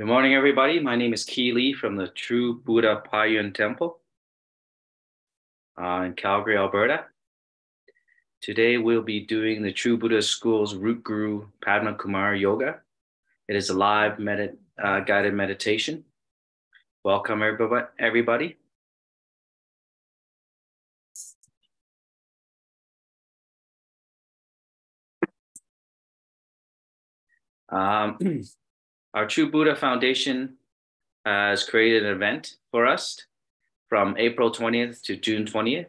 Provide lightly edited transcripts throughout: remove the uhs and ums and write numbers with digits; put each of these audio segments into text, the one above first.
Good morning, everybody. My name is Ki Lee from the True Buddha Payun Temple in Calgary, Alberta. Today, we'll be doing the True Buddha School's Root Guru Padma Kumara Yoga. It is a live guided meditation. Welcome, everybody. Our True Buddha Foundation has created an event for us from April 20th to June 20th,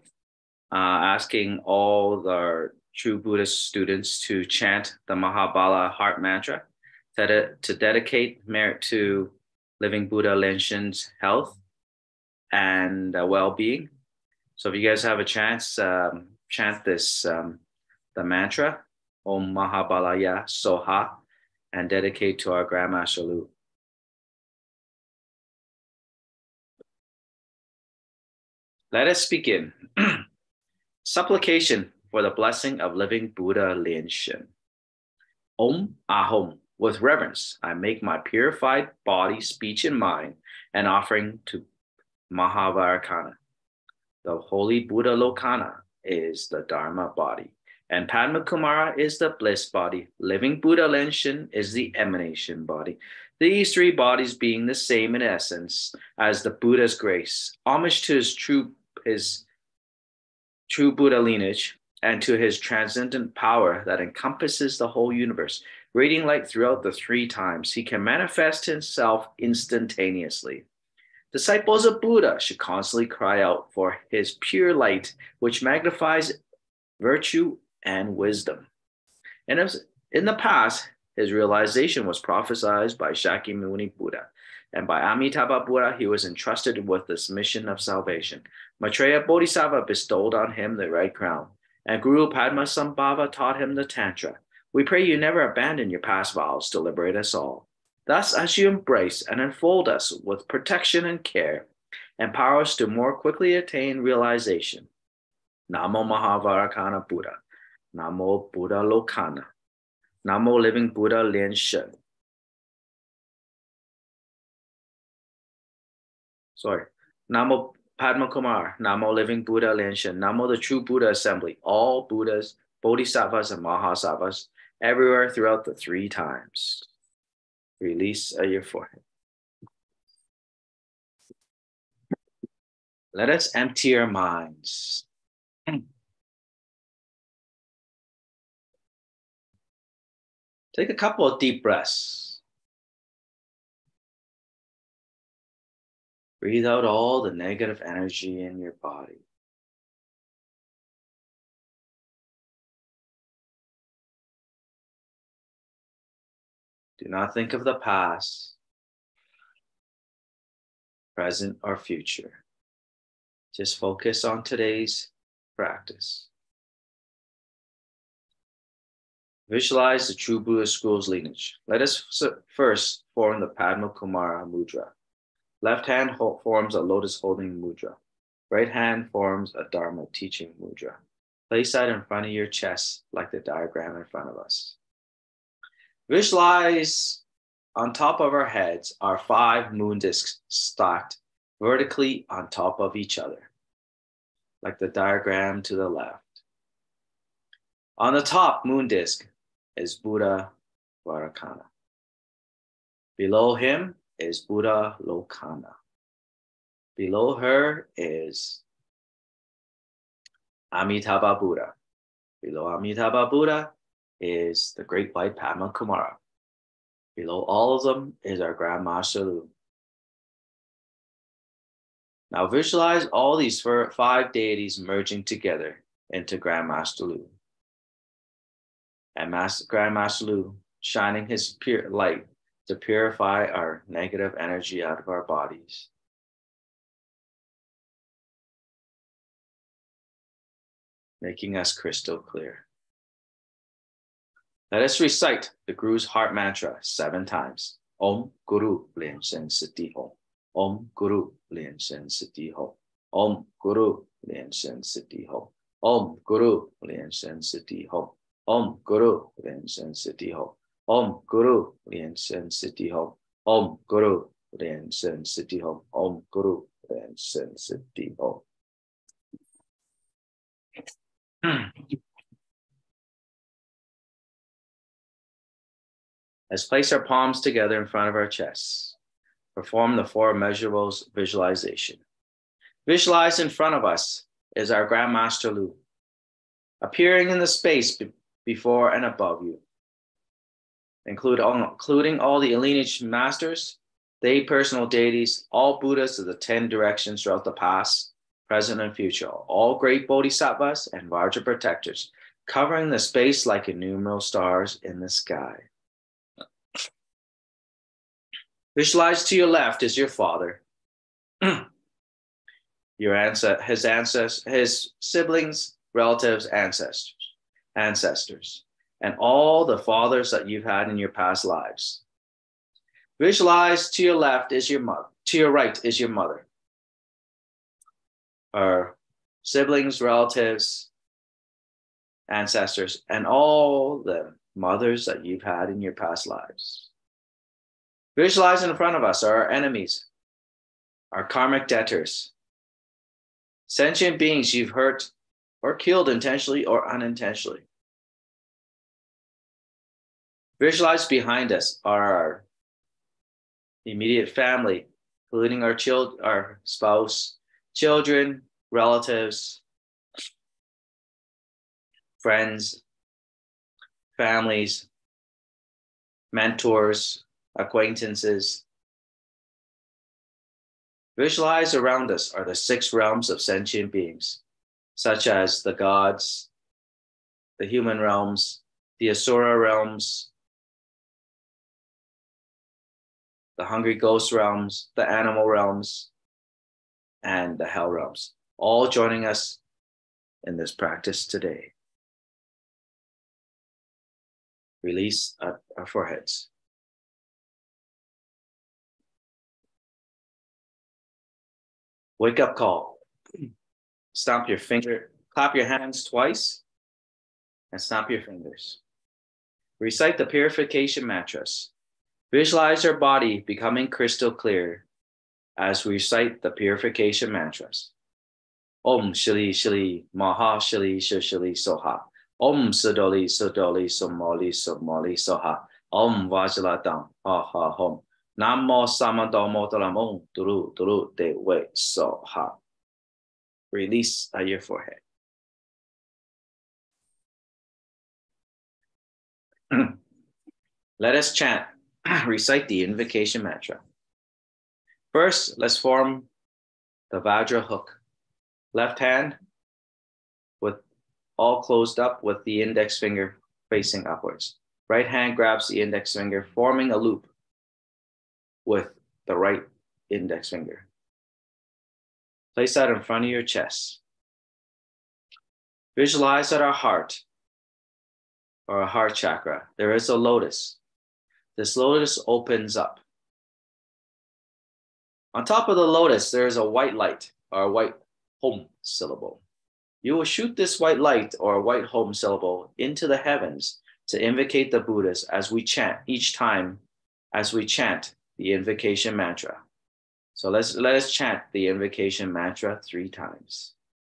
asking all our True Buddhist students to chant the Mahabala Heart Mantra to dedicate merit to living Buddha Lenshin's health and well-being. So if you guys have a chance, chant this, the mantra, Om Mahabalaya Soha, and dedicate to our Grandmaster Lu. Let us begin. Supplication for the blessing of living Buddha Lenshin. Om Ahom. With reverence, I make my purified body, speech, and mind an offering to Mahavarakana. The holy Buddha Lokana is the Dharma body, and Padma Kumara is the bliss body. Living Buddha Lenshin is the emanation body. These three bodies being the same in essence as the Buddha's grace. Homage to his true Buddha lineage and to his transcendent power that encompasses the whole universe. Radiating light throughout the three times, he can manifest himself instantaneously. Disciples of Buddha should constantly cry out for his pure light, which magnifies virtue and wisdom. And in the past, his realization was prophesied by Shakyamuni Buddha, and by Amitabha Buddha, he was entrusted with this mission of salvation. Maitreya Bodhisattva bestowed on him the red crown, and Guru Padmasambhava taught him the Tantra. We pray you never abandon your past vows to liberate us all. Thus, as you embrace and enfold us with protection and care, empower us to more quickly attain realization. Namo Mahavarakana Buddha. Namo Buddha Lokana. Namo Living Buddha Lenshin. Namo Padma Kumar. Namo Living Buddha Lenshin. Namo the True Buddha Assembly. All Buddhas, Bodhisattvas, and Mahasattvas everywhere throughout the three times. Release your forehead. Let us empty our minds. Take a couple of deep breaths. Breathe out all the negative energy in your body. Do not think of the past, present, or future. Just focus on today's practice. Visualize the True Buddha School's lineage. Let us first form the Padma Kumara Mudra. Left hand forms a lotus holding mudra. Right hand forms a Dharma teaching mudra. Place that in front of your chest like the diagram in front of us. Visualize on top of our heads are 5 moon discs stacked vertically on top of each other, like the diagram to the left. On the top moon disc is Buddha Varakana. Below him is Buddha Lokana. Below her is Amitabha Buddha. Below Amitabha Buddha is the Great White Padma Kumara. Below all of them is our Grandmaster Lu. Now visualize all these 5 deities merging together into Grandmaster Lu. And Grandmaster Lu shining his pure light to purify our negative energy out of our bodies. Making us crystal clear. Let us recite the Guru's heart mantra 7 times. Om Guru Lenshin Siddhi Ho. Om Guru Lenshin Siddhi Ho. Om Guru Lenshin Siddhi Ho. Om Guru Lenshin Siddhi Ho. Om Guru Lenshin Siddhi Ho. Om Guru Lenshin Siddhi Ho. Om Guru Ren Sen Siddhi Hom. Om Guru Ren Sen Siddhi Hom. Let's place our palms together in front of our chests. Perform the 4 measurables visualization. Visualize in front of us is our Grandmaster Lu, appearing in the space before and above you, including all the lineage masters, the personal deities, all Buddhas of the 10 directions throughout the past, present, and future, all great bodhisattvas and Vajra protectors, covering the space like innumerable stars in the sky. Visualize to your left is your father, his siblings, relatives, ancestors, and all the fathers that you've had in your past lives. Visualize to your left is your mother, to your right is your mother, or siblings, relatives, ancestors, and all the mothers that you've had in your past lives. Visualize in front of us are our enemies, our karmic debtors, sentient beings you've hurt or killed intentionally or unintentionally. Visualize behind us are our immediate family, including our spouse, children, relatives, friends, families, mentors, acquaintances. Visualize around us are the 6 realms of sentient beings, such as the gods, the human realms, the Asura realms, the hungry ghost realms, the animal realms, and the hell realms, all joining us in this practice today. Release our foreheads. Wake up call. Stomp your finger, clap your hands twice, and stomp your fingers. Recite the purification mantras. Visualize your body becoming crystal clear as we recite the purification mantras. Om Shili Shili Maha Shili Shili Soha. Om Sodoli Sodoli Somoli Somoli Soha. Om Vajradam Ha Ha Hom. Namo Samadomo Talamon Duru Duru De We Soha. Release at your forehead. Let us chant, recite the invocation mantra. First, let's form the Vajra hook. Left hand with all closed up with the index finger facing upwards. Right hand grabs the index finger, forming a loop with the right index finger. Place that in front of your chest. Visualize at our heart, or a heart chakra, there is a lotus. This lotus opens up. On top of the lotus, there is a white light, or a white Hom syllable. You will shoot this white light or white Hom syllable into the heavens to invocate the Buddhas as we chant each time as we chant the invocation mantra. So let us chant the invocation mantra 3 times.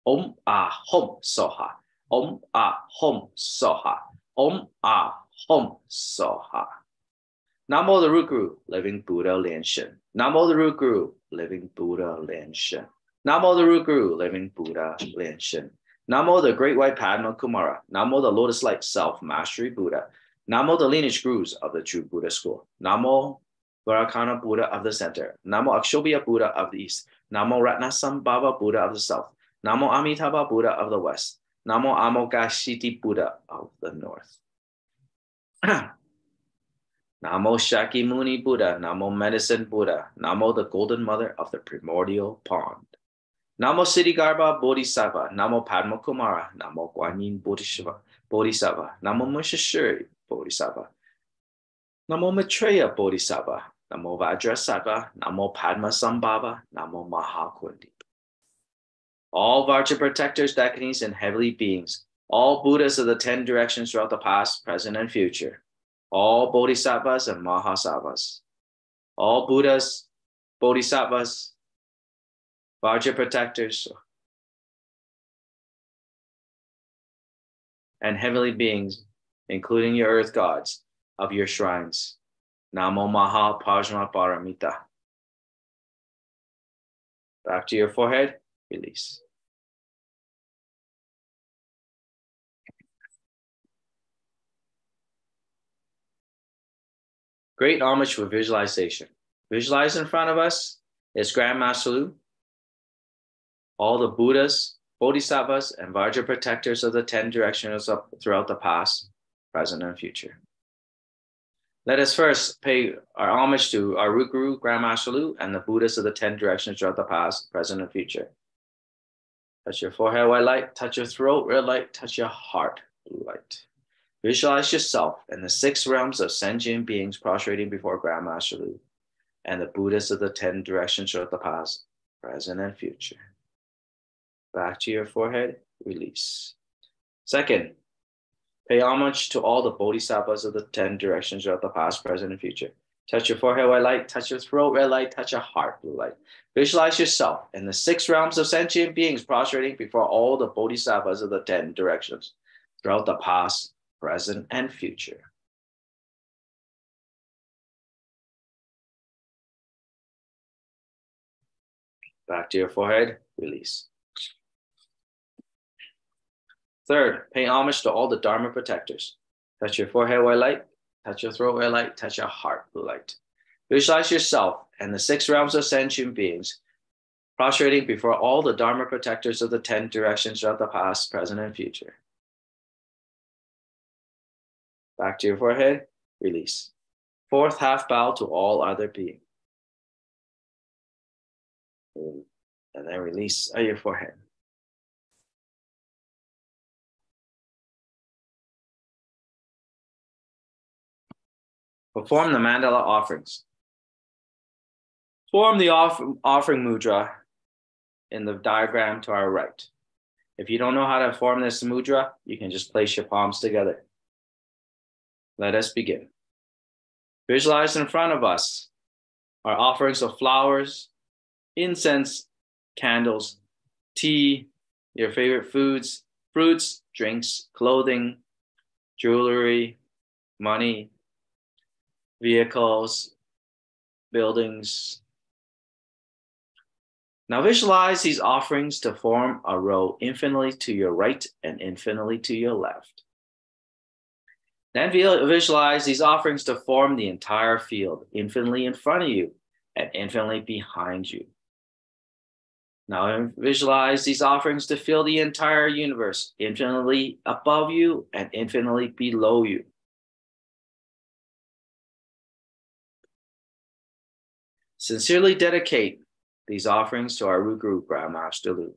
Om Ah Hom Soha. Om Ah Hom Soha. Om Ah Hom Soha. Namo the Root Guru, living Buddha Lien Shen. Namo the Root Guru, living Buddha Lien Shen. Namo the Root Guru, living Buddha Lien Shen. Namo the Great White Padma Kumara. Namo the Lotus Light Self Mastery Buddha. Namo the lineage gurus of the true Buddha school. Namo Varakana Buddha of the center. Namo Akshobhya Buddha of the east. Namo Ratnasambhava Buddha of the south. Namo Amitabha Buddha of the west. Namo Amoghashiti Buddha of the north. Namo Shakyamuni Buddha. Namo Medicine Buddha. Namo the Golden Mother of the primordial pond. Namo Siddhigarbha Bodhisattva. Namo Padma Kumara. Namo Guanyin Bodhisattva. Namo Mushashuri Bodhisattva. Namo Maitreya Bodhisattva. Namo Vajrasattva. Namo Padma Sambhava. Namo Mahakundi. All Vajra protectors, Dakinis, and heavenly beings, all Buddhas of the 10 directions throughout the past, present, and future, all Bodhisattvas and Mahasattvas, all Buddhas, Bodhisattvas, Vajra protectors, and heavenly beings, including your earth gods of your shrines. Namo Maha Pajna Paramita. Back to your forehead, release. Great homage for visualization. Visualize in front of us is Grandmaster Lu, all the Buddhas, Bodhisattvas, and Vajra protectors of the 10 directions throughout the past, present, and future. Let us first pay our homage to our root guru, Grandmaster Lu, and the Buddhas of the 10 directions throughout the past, present, and future. Touch your forehead, white light. Touch your throat, red light. Touch your heart, blue light. Visualize yourself in the 6 realms of sentient beings prostrating before Grandmaster Lu and the Buddhas of the 10 directions throughout the past, present, and future. Back to your forehead, release. Second, pay homage to all the Bodhisattvas of the 10 directions throughout the past, present, and future. Touch your forehead, white light. Touch your throat, red light. Touch your heart, blue light. Visualize yourself in the 6 realms of sentient beings prostrating before all the Bodhisattvas of the 10 directions throughout the past, present, and future. Back to your forehead, release. Third, pay homage to all the Dharma protectors. Touch your forehead, white light. Touch your throat, red light. Touch your heart, blue light. Visualize yourself and the 6 realms of sentient beings prostrating before all the Dharma protectors of the 10 directions throughout the past, present, and future. Back to your forehead, release. Fourth, half bow to all other beings. And then release your forehead. Perform the mandala offerings. Form the offering mudra in the diagram to our right. If you don't know how to form this mudra, you can just place your palms together. Let us begin. Visualize in front of us our offerings of flowers, incense, candles, tea, your favorite foods, fruits, drinks, clothing, jewelry, money, vehicles, buildings. Now visualize these offerings to form a row infinitely to your right and infinitely to your left. Then visualize these offerings to form the entire field, infinitely in front of you and infinitely behind you. Now visualize these offerings to fill the entire universe, infinitely above you and infinitely below you. Sincerely dedicate these offerings to our root guru, Grandmaster Lu.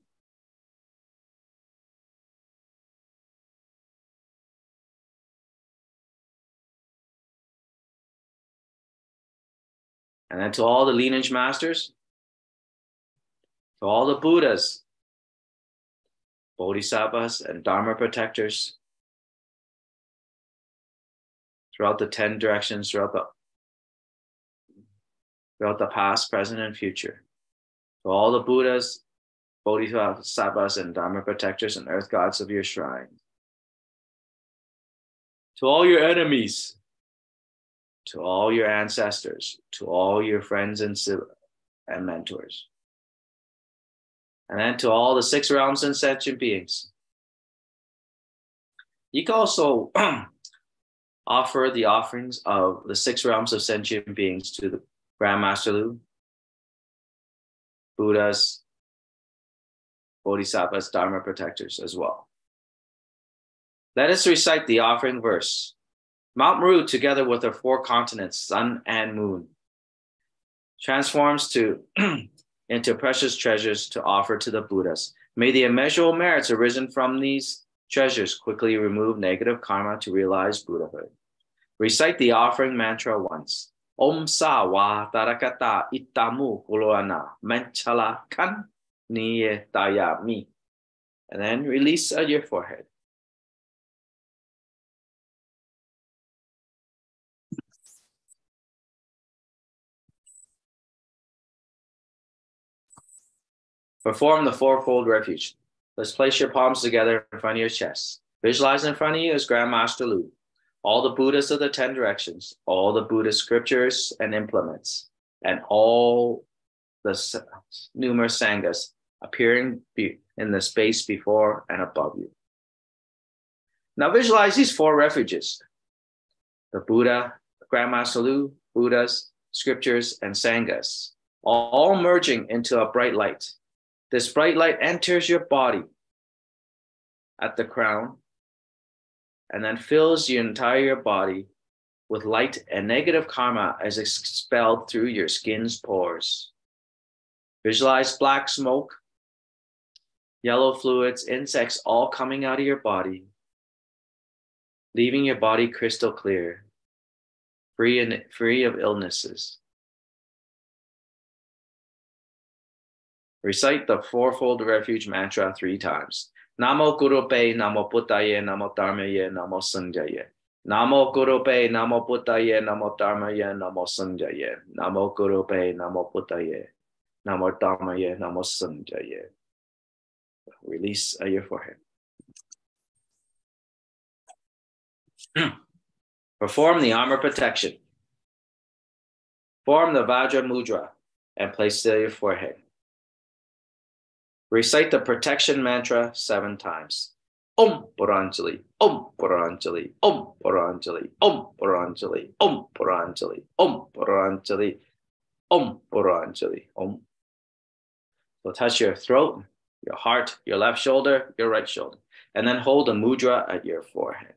And then to all the lineage masters, to all the Buddhas, Bodhisattvas, and Dharma protectors throughout the 10 directions, throughout the past, present, and future. To all the Buddhas, Bodhisattvas, and Dharma protectors and earth gods of your shrine. To all your enemies, to all your ancestors, to all your friends and mentors. And then to all the 6 realms and sentient beings. You can also offer the offerings of the 6 realms of sentient beings to the Grandmaster Lu, Buddhas, Bodhisattvas, Dharma protectors as well. Let us recite the offering verse. Mount Meru, together with the 4 continents, sun and moon, transforms into precious treasures to offer to the Buddhas. May the immeasurable merits arisen from these treasures quickly remove negative karma to realize Buddhahood. Recite the offering mantra once. Om sa wa tarakata itamu kuloana menchala kan niye tayami. And then release your forehead. Perform the fourfold refuge. Let's place your palms together in front of your chest. Visualize in front of you as Grandmaster Lu, all the Buddhas of the 10 directions, all the Buddhist scriptures and implements, and all the numerous sanghas appearing in the space before and above you. Now visualize these 4 refuges: the Buddha, Grandmaster Lu, Buddhas, scriptures, and sanghas, all merging into a bright light. This bright light enters your body at the crown and then fills your entire body with light, and negative karma is expelled through your skin's pores. Visualize black smoke, yellow fluids, insects all coming out of your body, leaving your body crystal clear, free of illnesses. Recite the fourfold refuge mantra 3 times. Namo Gurupe, Namo Buddhaye, Namo Dharmaye, Namo Sanghaye. Namo Gurupe, Namo Buddhaye, Namo Dharmaye, Namo Sanghaye. Namo Gurupe, Namo Buddhaye, Namo Dharmaye, Namo Sanghaye. Release your forehead. Perform the armor protection. Form the Vajra Mudra and place it on your forehead. Recite the protection mantra 7 times. Om Puranjali, Om Puranjali, Om Puranjali, Om Puranjali, Om Puranjali, Om Puranjali, Om Puranjali, Om. So touch your throat, your heart, your left shoulder, your right shoulder, and then hold the mudra at your forehead.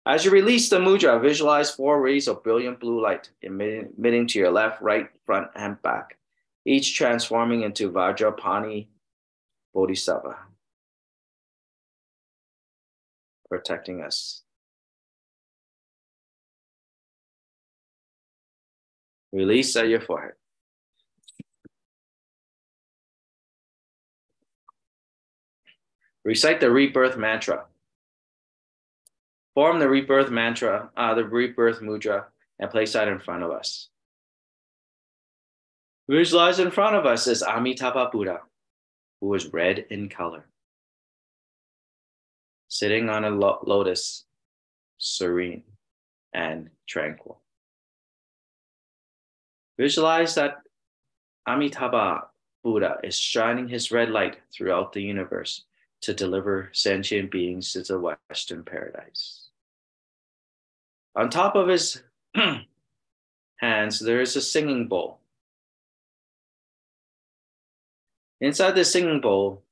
As you release the mudra, visualize 4 rays of brilliant blue light emitting to your left, right, front, and back, each transforming into Vajrapani Bodhisattva, protecting us. Release at your forehead. Recite the rebirth mantra. Form the rebirth mantra, the rebirth mudra, and place that in front of us. Visualize in front of us is Amitabha Buddha, who is red in color, sitting on a lotus, serene and tranquil. Visualize that Amitabha Buddha is shining his red light throughout the universe to deliver sentient beings to the Western paradise. On top of his hands, there is a singing bowl. Inside the singing bowl,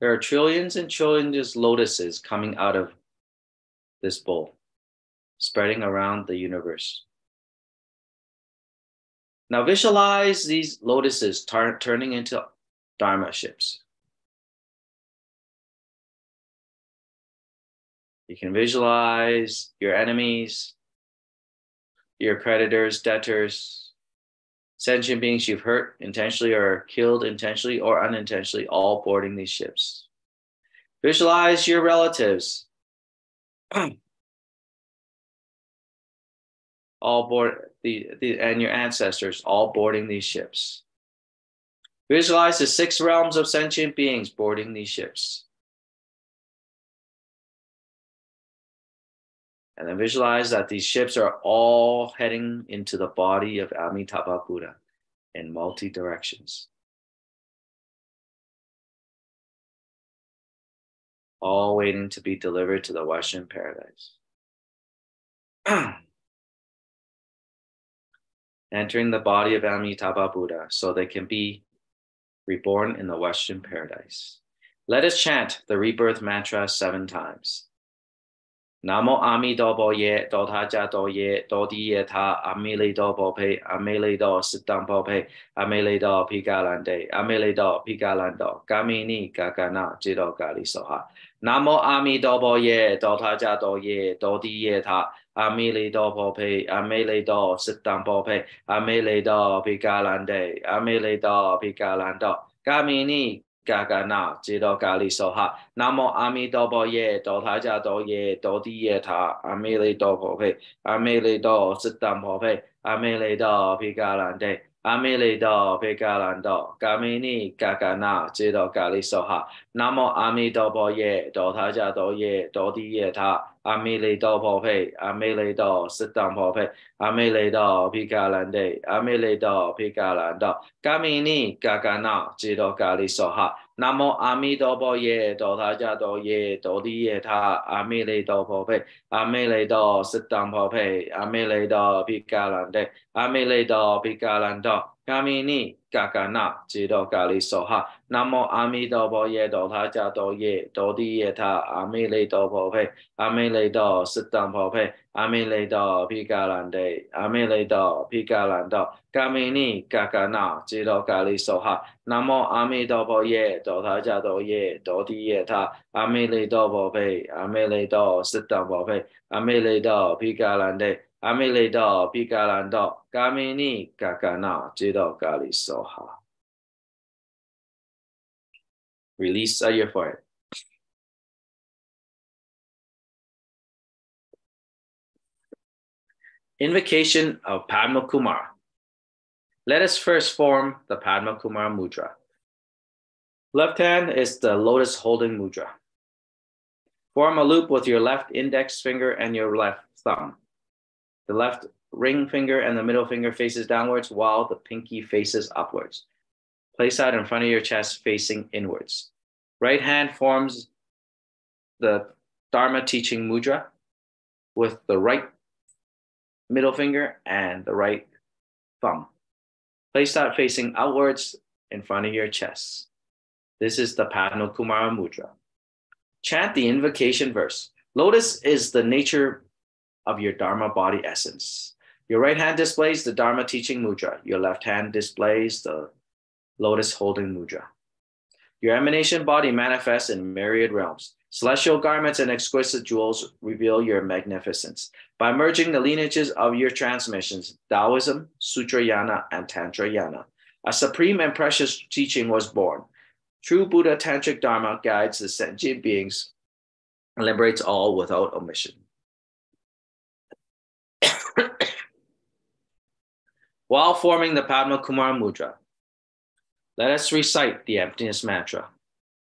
there are trillions and trillions of lotuses coming out of this bowl, spreading around the universe. Now visualize these lotuses turning into Dharma ships. You can visualize your enemies, your creditors, debtors, sentient beings you've hurt intentionally or killed intentionally or unintentionally, all boarding these ships. Visualize your relatives, all board and your ancestors, all boarding these ships. Visualize the 6 realms of sentient beings boarding these ships. And then visualize that these ships are all heading into the body of Amitabha Buddha in multi directions. All waiting to be delivered to the Western paradise. Entering the body of Amitabha Buddha so they can be reborn in the Western paradise. Let us chant the rebirth mantra 7 times. Namo Amitabha Ye, Dodhaja Do Ye, Dodi Yeta, Amele Do Bope, Amele Do Sitam Bope, Amele Do Pigalande, Amele Do Pigalando, Gamini Gagana, Jido Gali Soha. Namo Amitabha Ye, Dodhaja Do Ye, Dodi Yeta, Amele Do Bope, Amele Do Sitam Bope, Amele Do Pigalande, Amele Do Pigalando, Gamini Gagana, Jido Gali Soha, Namo Amitabha Ye, Dodhaja Do Ye, Dodi Yeta, Amele Do Bope, Amele Do Sitam Bope, Amele Do Pigalande, Amiledo Pekalando, Gamini Gagana, Jido Galisoha, Namo Amido Boye, Dotaja Doye, Dodieta, Amiledo Pope, Amiledo, Sitam Pope, Amiledo Pikalande, Amiledo Pikalando, Gamini Gagana, Jido Galisoha, Namo Amido Boye, Dotaja Doye, Dodieta, Amiledo Pope, Amiledo, Sitam Pope, Amiledo Pikalande, Amiledo Pikalando, Kamini, Kakana, Jido Gali Soha, Namo Amido Boye, Dotaja Doye, Dodieta, Amiledo Pope, Amiledo, Sitam Pope, Amiledo Pikalande, Amiledo Pikalando, Kamini, Kakana, Jido Gali Soha, Namo Amido Boye, Dotaja Doye, Dodieta, Amiledo Pope, Amiledo, Sitam Pope, Amiledo Pikalande, Amiledo Pikalando, Kamini Kakana, Jido Gali Soha. Release your forehead. Invocation of Padma Kumara. Let us first form the Padma Kumara Mudra. Left hand is the lotus holding mudra. Form a loop with your left index finger and your left thumb. The left ring finger and the middle finger faces downwards while the pinky faces upwards. Place that in front of your chest facing inwards. Right hand forms the Dharma teaching mudra with the right middle finger and the right thumb. Place that facing outwards in front of your chest. This is the Padma Kumara mudra. Chant the invocation verse. Lotus is the nature of your Dharma body essence. Your right hand displays the Dharma teaching mudra. Your left hand displays the lotus holding mudra. Your emanation body manifests in myriad realms. Celestial garments and exquisite jewels reveal your magnificence. By merging the lineages of your transmissions, Taoism, Sutrayana, and Tantrayana, a supreme and precious teaching was born. True Buddha Tantric Dharma guides the sentient beings and liberates all without omission. While forming the Padma Kumara Mudra, let us recite the emptiness mantra.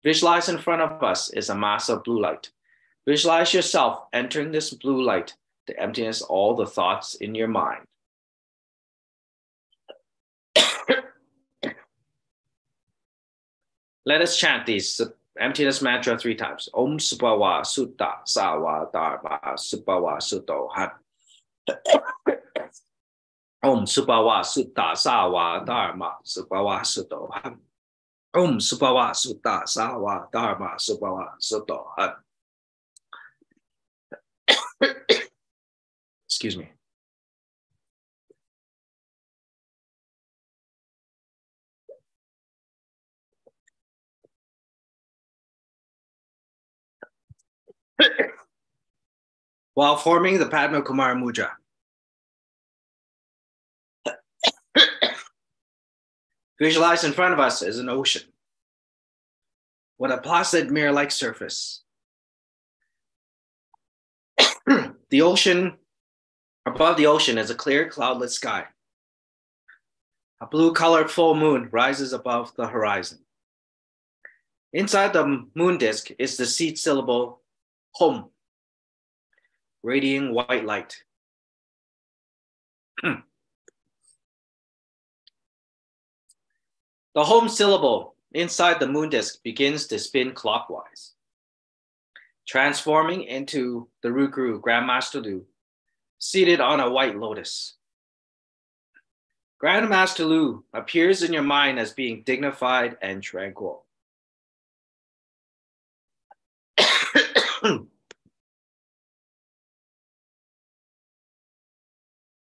Visualize in front of us is a mass of blue light. Visualize yourself entering this blue light to emptiness all the thoughts in your mind. Let us chant these emptiness mantra 3 times. Om Supawa Sutta Sawa Dharma Supawa Sutto Han. Om Supawa Sutta Sawa Dharma Supawa Sutto Han. Om Supawa Sutta Sawa Dharma Supawa Sutto Han. Excuse me. While forming the Padma Kumara Mudra, visualize in front of us is an ocean with a placid mirror-like surface. The ocean, above the ocean is a clear cloudless sky. A blue-colored full moon rises above the horizon. Inside the moon disk is the seed syllable Hom, radiating white light. The Hom syllable inside the moon disk begins to spin clockwise, transforming into the Rukuru Grandmaster Lu, seated on a white lotus. Grandmaster Lu appears in your mind as being dignified and tranquil.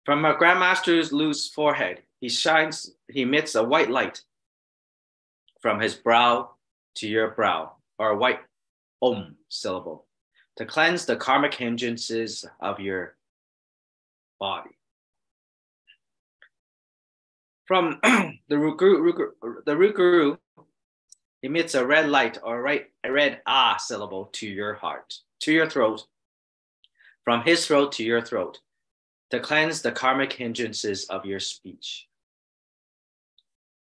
From a Grandmaster Lu's forehead, he emits a white light from his brow to your brow, or a white Om syllable, to cleanse the karmic hindrances of your body. From the Rukuru emits a red light or a red Ah syllable to your heart, to your throat, from his throat to your throat, to cleanse the karmic hindrances of your speech.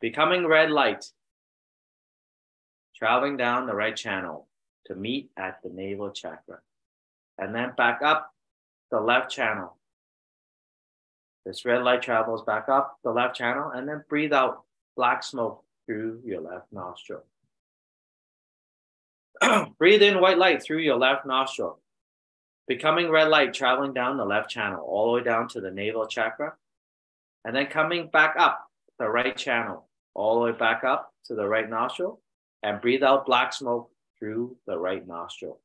becoming red light, traveling down the right channel to meet at the navel chakra. And then back up the left channel. This red light travels back up the left channel and then breathe out black smoke through your left nostril. Breathe in white light through your left nostril, becoming red light traveling down the left channel all the way down to the navel chakra, and then coming back up the right channel all the way back up to the right nostril, and breathe out black smoke through the right nostril.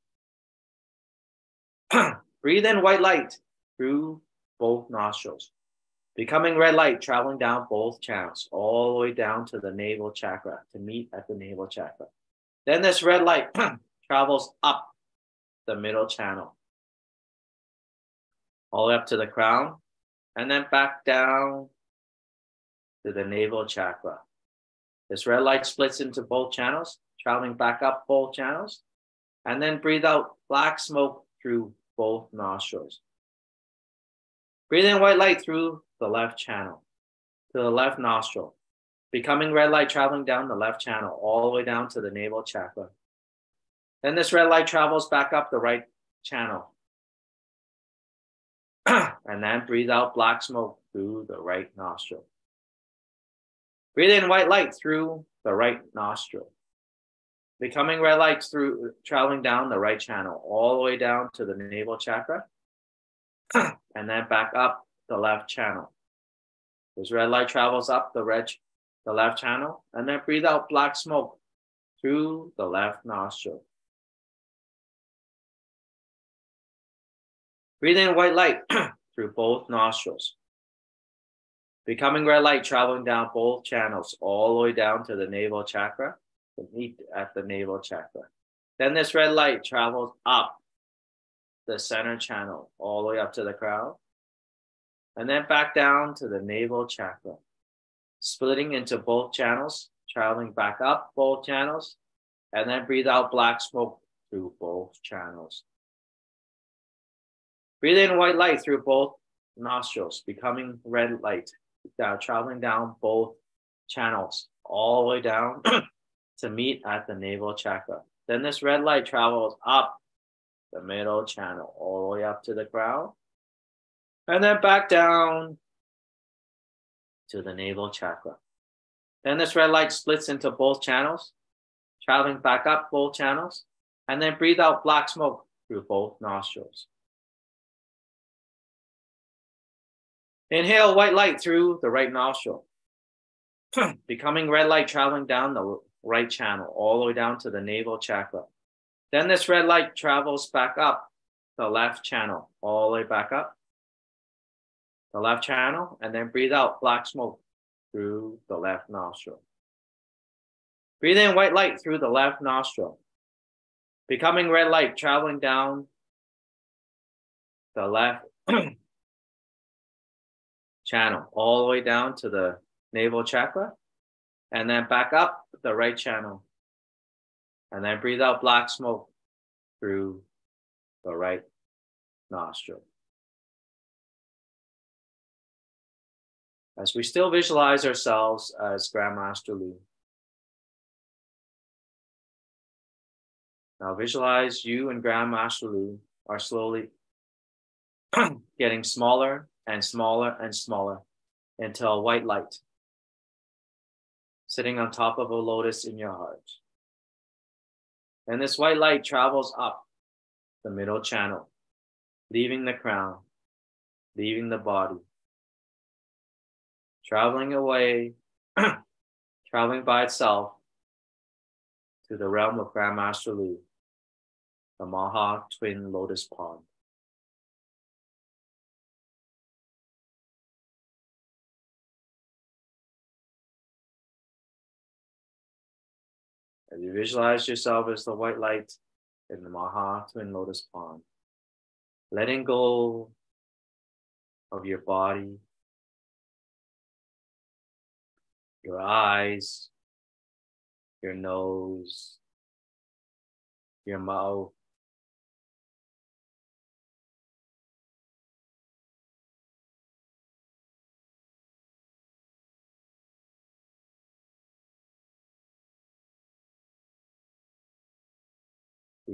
Breathe in white light through both nostrils, becoming red light traveling down both channels all the way down to the navel chakra to meet at the navel chakra. Then this red light travels up the middle channel, all the way up to the crown, and then back down to the navel chakra. This red light splits into both channels, traveling back up both channels, and then breathe out black smoke through both nostrils. Breathe in white light through the left channel to the left nostril, becoming red light traveling down the left channel all the way down to the navel chakra. Then this red light travels back up the right channel. And then breathe out black smoke through the right nostril. Breathe in white light through the right nostril, becoming red light through traveling down the right channel all the way down to the navel chakra. And then back up the left channel. This red light travels up the left channel, and then breathe out black smoke through the left nostril. Breathe in white light through both nostrils, becoming red light traveling down both channels all the way down to the navel chakra to meet at the navel chakra. Then this red light travels up the center channel all the way up to the crown, and then back down to the navel chakra, splitting into both channels, traveling back up both channels, and then breathe out black smoke through both channels. Breathe in white light through both nostrils, becoming red light, traveling down both channels all the way down to meet at the navel chakra. Then this red light travels up the middle channel all the way up to the crown, and then back down to the navel chakra. Then this red light splits into both channels, traveling back up both channels, and then breathe out black smoke through both nostrils. Inhale white light through the right nostril, becoming red light traveling down the right channel all the way down to the navel chakra. Then this red light travels back up the left channel, all the way back up the left channel, and then breathe out black smoke through the left nostril. Breathe in white light through the left nostril, becoming red light traveling down the left channel all the way down to the navel chakra, and then back up the right channel, and then breathe out black smoke through the right nostril. As we still visualize ourselves as Grandmaster Lu. Now visualize you and Grandmaster Lu are slowly getting smaller and smaller and smaller until a white light sitting on top of a lotus in your heart. And this white light travels up the middle channel, leaving the crown, leaving the body, traveling away, traveling by itself to the realm of Grandmaster Lu, the Maha Twin Lotus Pond. As you visualize yourself as the white light in the Maha Twin Lotus Pond, letting go of your body, your eyes, your nose, your mouth,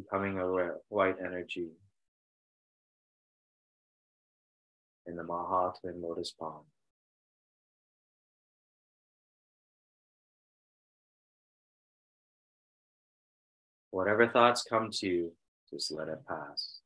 becoming a white energy in the Maha Twin Lotus Palm. Whatever thoughts come to you, just let it pass.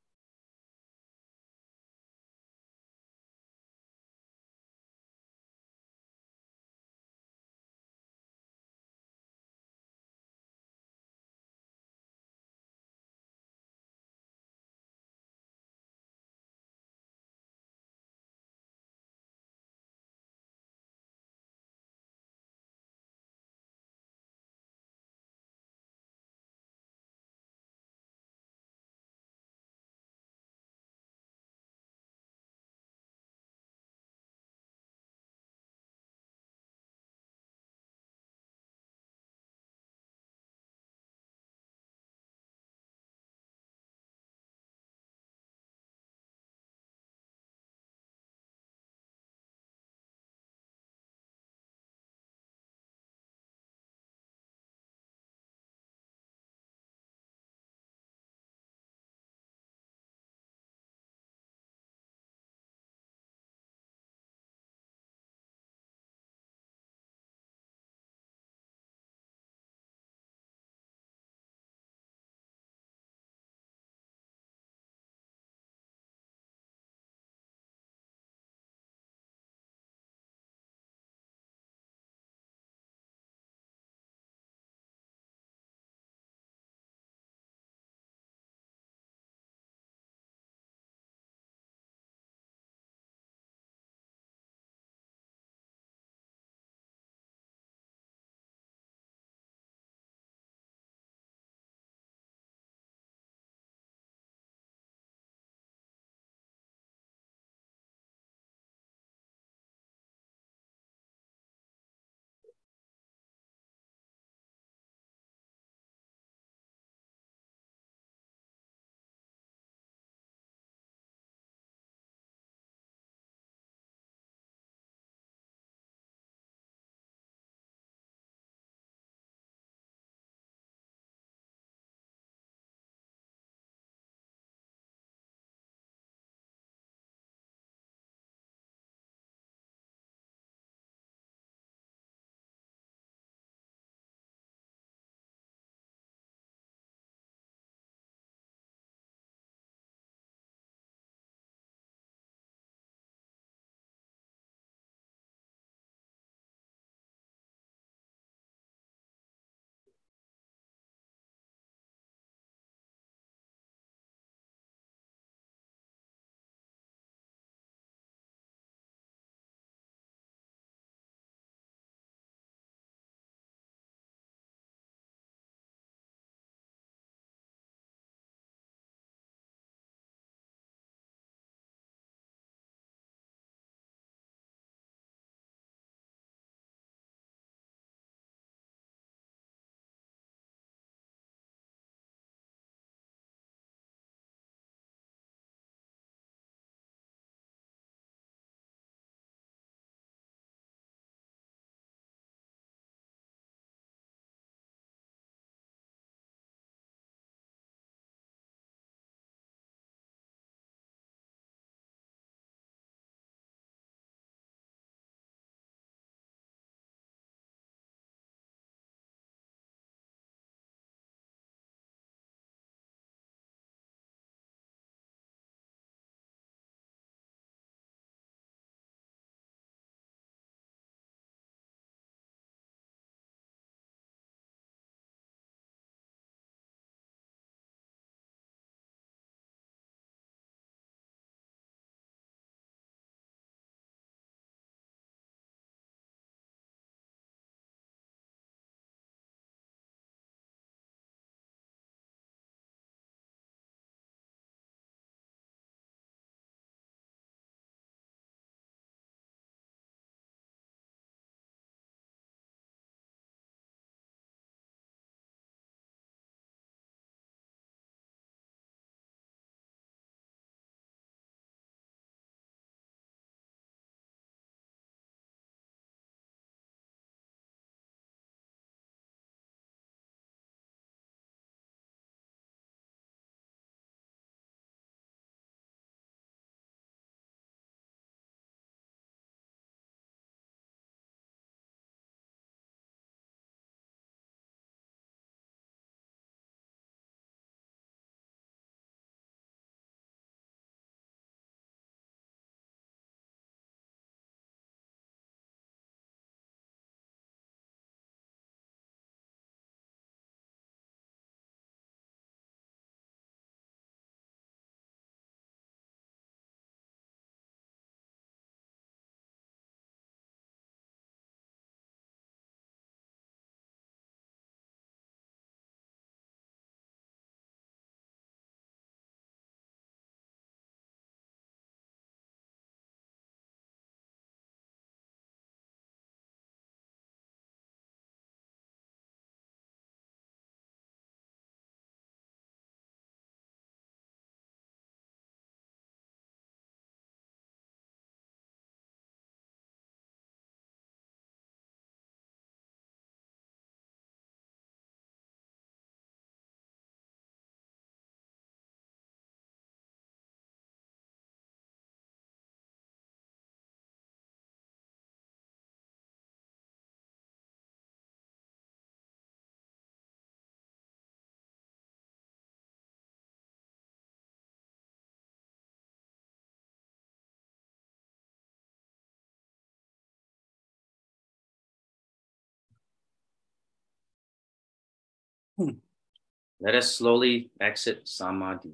Let us slowly exit Samadhi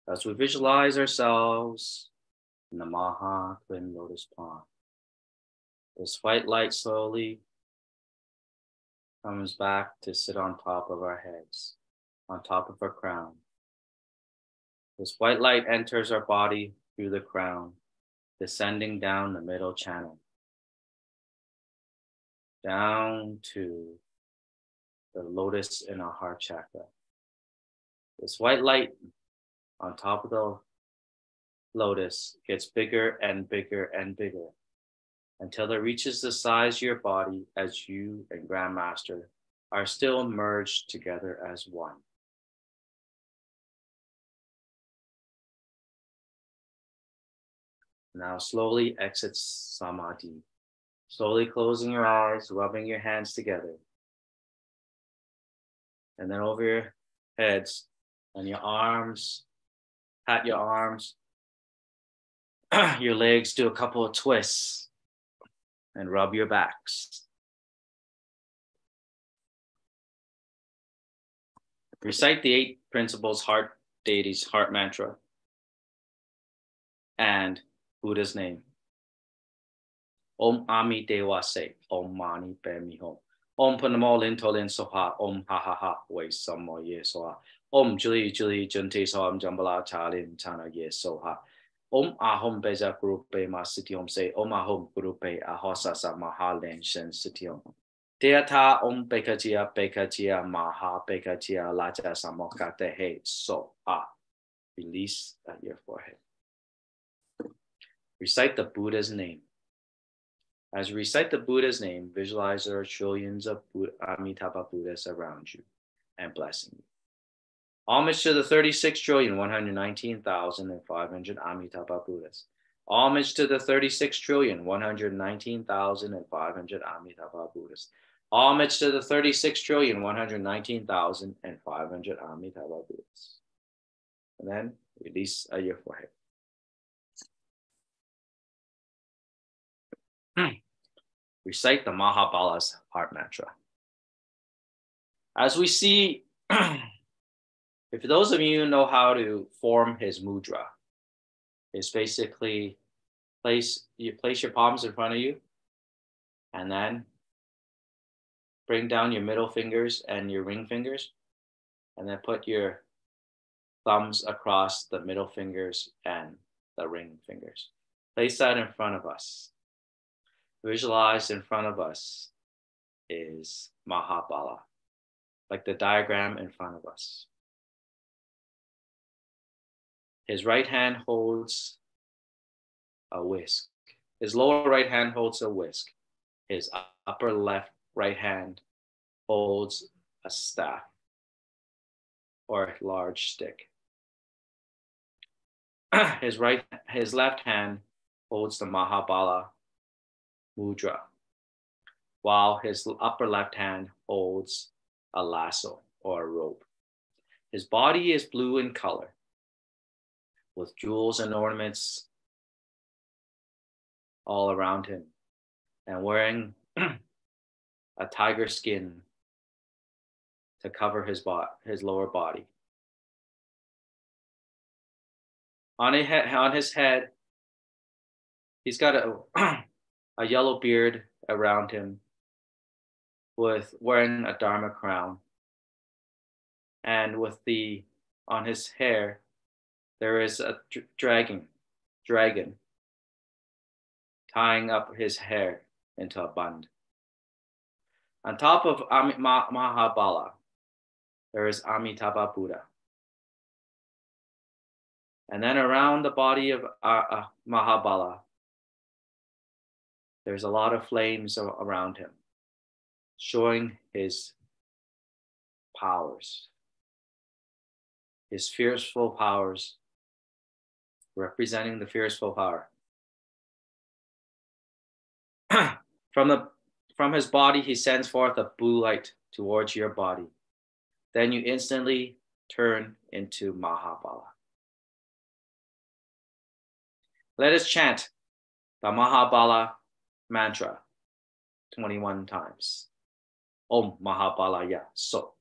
as we visualize ourselves in the Maha Twin Lotus Pond. This white light slowly comes back to sit on top of our heads, on top of our crown. This white light enters our body through the crown, descending down the middle channel, down to the lotus in our heart chakra. This white light on top of the lotus gets bigger and bigger and bigger until it reaches the size of your body as you and Grandmaster are still merged together as one. Now slowly exit Samadhi, slowly closing your eyes, rubbing your hands together. And then over your heads and your arms, pat your arms, your legs, do a couple of twists and rub your backs. Recite the 8 principles heart deities heart mantra and Buddha's name. Om Ami Dewa Se, Om Mani Padme Hum. Om Panamo Lintolin Soha, Om Ha Ha Ha, Wei Samo Ye Soha. Om Juli Juli Junte Soham Jambala Chalin Chana Ye Soha. Om Ahom Beza Gurupe Ma Sitiom Se, Om Ahom Gurupe Ahosa Sa Mahalen Shen Sitiom. Deata Om Bekajia Maha Bekajia Laja Samokate He So Ah. Release at your forehead. Recite the Buddha's name. As you recite the Buddha's name, visualize there are trillions of Amitabha Buddhas around you and blessing you. Homage to the 36,119,500 Amitabha Buddhas. Homage to the 36,119,500 Amitabha Buddhas. Homage to the 36,119,500 Amitabha Buddhas. And then release at your forehead. Recite the Mahabala's heart mantra. As we see, if those of you know how to form his mudra, it's basically place your palms in front of you and then bring down your middle fingers and your ring fingers and then put your thumbs across the middle fingers and the ring fingers. Place that in front of us. Visualize in front of us is Mahabala, like the diagram in front of us. His right hand holds a whisk. His lower right hand holds a whisk. His upper right hand holds a staff or a large stick. His left hand holds the Mahabala mudra, while his upper left hand holds a lasso or a rope. His body is blue in color, with jewels and ornaments all around him, and wearing a tiger skin to cover his lower body. On his head, he's got a yellow beard around him, with wearing a Dharma crown, and on his hair there is a dragon tying up his hair into a bund. On top of Mahabala, there is Amitabha Buddha. And then around the body of Mahabala, there's a lot of flames around him, showing his powers, his fearful powers, representing the fearful power. From his body, he sends forth a blue light towards your body. Then you instantly turn into Mahabala. Let us chant the Mahabala mantra 21 times. Om Mahabalaya So.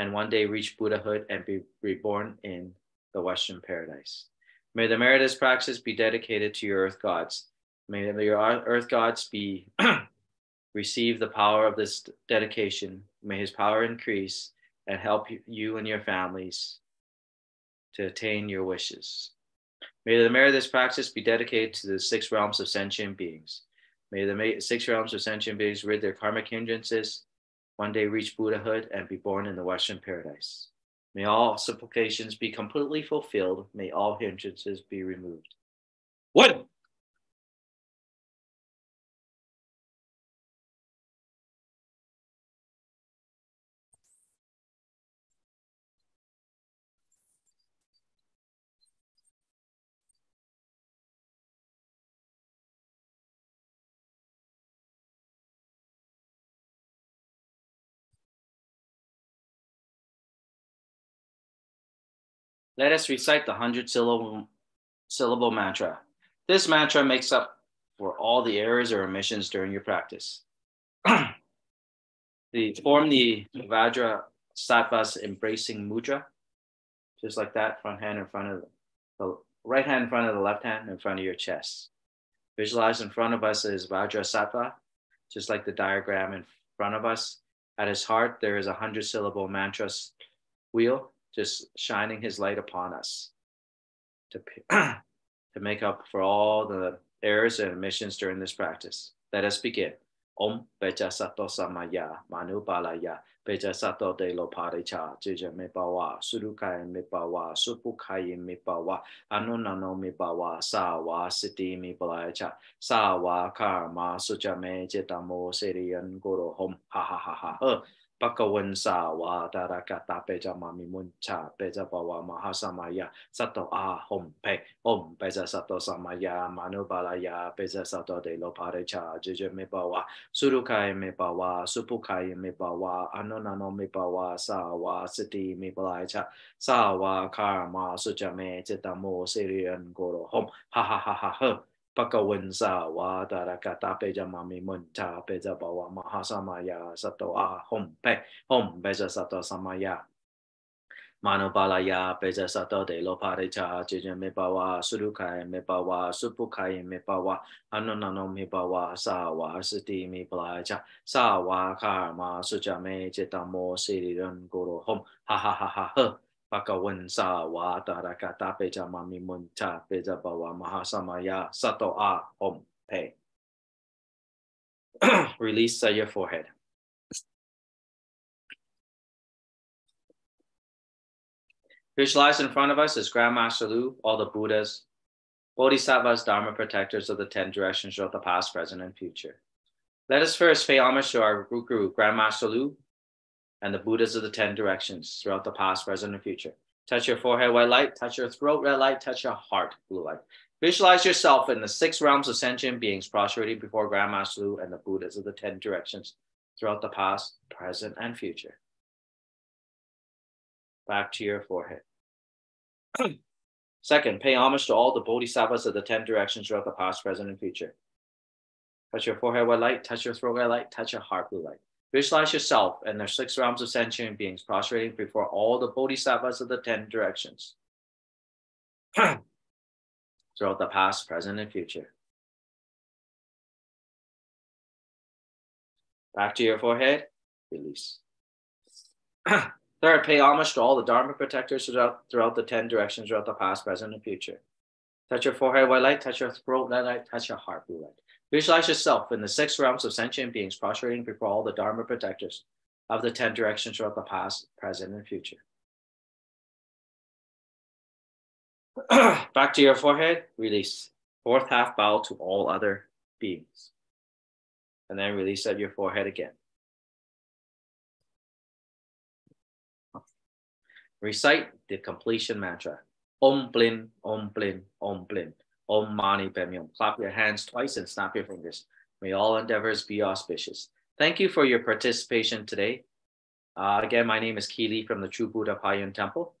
and one day reach Buddhahood and be reborn in the Western paradise. May the merit of this practice be dedicated to your earth gods. May your earth gods be receive the power of this dedication. May his power increase and help you and your families to attain your wishes. May the merit of this practice be dedicated to the 6 realms of sentient beings. May the 6 realms of sentient beings rid their karmic hindrances, one day reach Buddhahood, and be born in the Western paradise. May all supplications be completely fulfilled. May all hindrances be removed. 1. Let us recite the 100-syllable mantra. This mantra makes up for all the errors or omissions during your practice. Form the Vajra Sattvas embracing mudra, just like that, front hand in front of the right hand in front of the left hand in front of your chest. Visualize in front of us is Vajra Sattva, just like the diagram in front of us. At his heart, there is a 100-syllable mantra wheel, just shining his light upon us to make up for all the errors and omissions during this practice. Let us begin. Om Beja Sato Samaya, Manu Balaya, Beja Sato de Loparicha, Jija Mebawa, Surukai Mebawa, Supukai Mebawa, Anunano Mebawa, Sawa, Siti Mebalacha, Sawa, Karma, Sujame, Jetamo, Serian Guru Hom, ha ha ha ha. Pakawan sawa darakata peja mami muncha peja bawa mahasamaya sato hom pe om peja sato samaya manubalaya peja sato de loparecha jeje mebawa surukai mebawa supukai mebawa anonano mebawa sawa siti mebalacha sawa karma sujame jetamo serian goro hom ha ha ha ha ha. Pakawan sawa darakata peja mami muncha peja bawa mahasamaya sato hom pe om beja sato samaya Manobalaya beja sato de loparecha jeje mebawa surukai mebawa supukai mebawa anonano mebawa sawa siti mebalacha sawa karma sujame jetamo siriran goro hom ha ha ha ha ha. Pakawan sawa darakata peja mami muncha peja bawa mahasamaya sato hom pe. Release your forehead. Visualize in front of us is Grandmaster Lu, all the Buddhas, Bodhisattvas, Dharma protectors of the 10 directions throughout the past, present, and future. Let us first pay homage to our Guru, Grandmaster Lu, and the Buddhas of the 10 directions throughout the past, present, and future. Touch your forehead, white light. Touch your throat, red light. Touch your heart, blue light. Visualize yourself in the 6 realms of sentient beings prostrating before Grandmaster Lu and the Buddhas of the 10 directions throughout the past, present, and future. Back to your forehead. Second, pay homage to all the Bodhisattvas of the 10 directions throughout the past, present, and future. Touch your forehead, white light. Touch your throat, red light. Touch your heart, blue light. Visualize yourself and their 6 realms of sentient beings prostrating before all the Bodhisattvas of the 10 directions throughout the past, present, and future. Back to your forehead, release. Third, pay homage to all the Dharma protectors throughout the 10 directions throughout the past, present, and future. Touch your forehead, white light. Touch your throat, red light. Touch your heart, blue light. Visualize yourself in the 6 realms of sentient beings prostrating before all the Dharma protectors of the 10 directions throughout the past, present, and future. Back to your forehead, release. Fourth half bow to all other beings. And then release at your forehead again. Recite the completion mantra. Om Blin, Om Blin, Om Blin. Om Mani Padme. Clap your hands twice and snap your fingers. May all endeavors be auspicious. Thank you for your participation today. Again, my name is Keely from the True Buddha Payan Temple.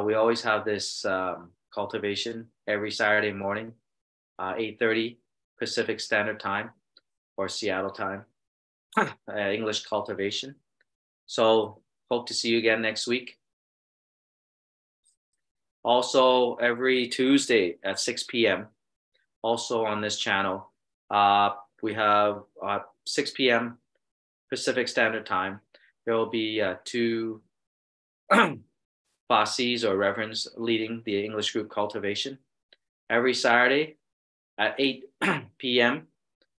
We always have this cultivation every Saturday morning, 8:30 Pacific Standard Time or Seattle time, English cultivation. So Hope to see you again next week. Also, every Tuesday at 6 p.m., also on this channel, we have 6 p.m. Pacific Standard Time. There will be two Bosses or Reverends leading the English group Cultivation. Every Saturday at 8 p.m.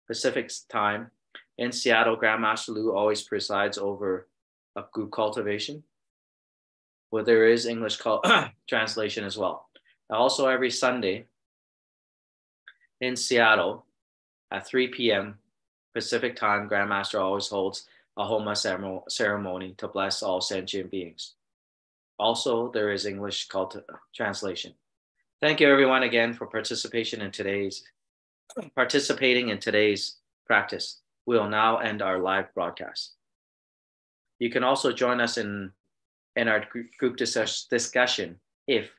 Pacific Time in Seattle, Grandmaster Lou always presides over a group Cultivation, where there is English translation as well. Also, every Sunday in Seattle at 3 p.m. Pacific Time, Grandmaster always holds a Homa ceremony to bless all sentient beings. Also, there is English translation. Thank you, everyone, again for participating in today's practice. We will now end our live broadcast. You can also join us in our group discussion if